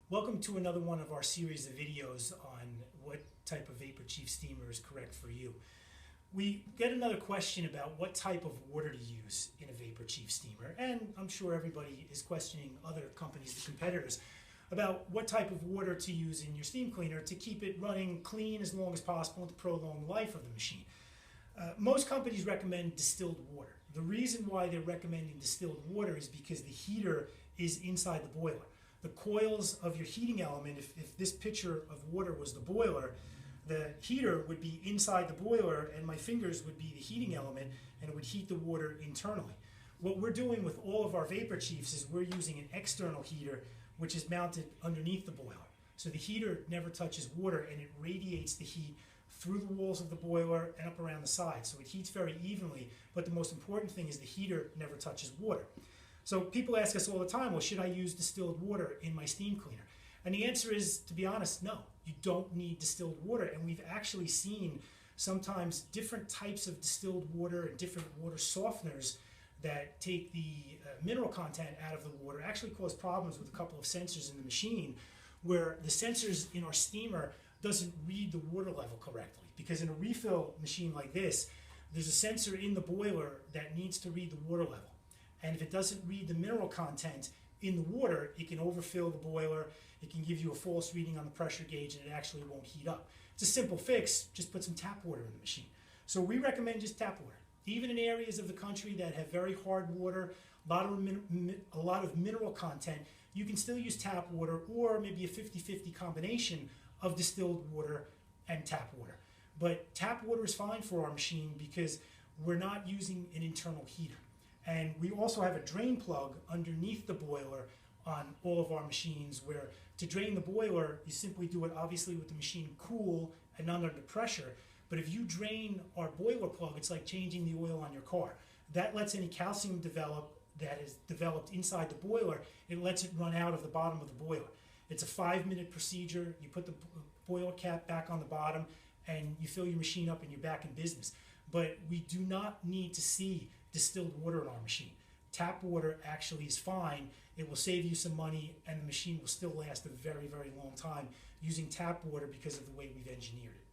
Welcome to another one of our series of videos on what type of Vapor Chief steamer is correct for you. We get another question about what type of water to use in a Vapor Chief steamer, and I'm sure everybody is questioning other companies, the competitors, about what type of water to use in your steam cleaner to keep it running clean as long as possible and to prolong the life of the machine. Most companies recommend distilled water. The reason why they're recommending distilled water is because the heater is inside the boiler. The coils of your heating element, if this pitcher of water was the boiler, the heater would be inside the boiler and my fingers would be the heating element and it would heat the water internally. What we're doing with all of our Vapor Chiefs is we're using an external heater which is mounted underneath the boiler. So the heater never touches water and it radiates the heat through the walls of the boiler and up around the sides. So it heats very evenly, but the most important thing is the heater never touches water. So people ask us all the time, well, should I use distilled water in my steam cleaner? And the answer is, to be honest, no. You don't need distilled water. And we've actually seen sometimes different types of distilled water and different water softeners that take the mineral content out of the water actually cause problems with a couple of sensors in the machine where the sensors in our steamer doesn't read the water level correctly. Because in a refill machine like this, there's a sensor in the boiler that needs to read the water level. And if it doesn't read the mineral content in the water, it can overfill the boiler, it can give you a false reading on the pressure gauge, and it actually won't heat up. It's a simple fix, just put some tap water in the machine. So we recommend just tap water. Even in areas of the country that have very hard water, a lot of mineral content, you can still use tap water or maybe a 50-50 combination of distilled water and tap water. But tap water is fine for our machine because we're not using an internal heater. And we also have a drain plug underneath the boiler on all of our machines where to drain the boiler, you simply do it obviously with the machine cool and not under pressure. But if you drain our boiler plug, it's like changing the oil on your car. That lets any calcium develop that is developed inside the boiler, it lets it run out of the bottom of the boiler. It's a 5-minute procedure. You put the boiler cap back on the bottom and you fill your machine up and you're back in business. But we do not need to see distilled water in our machine. Tap water actually is fine. It will save you some money and the machine will still last a very, very long time using tap water because of the way we've engineered it.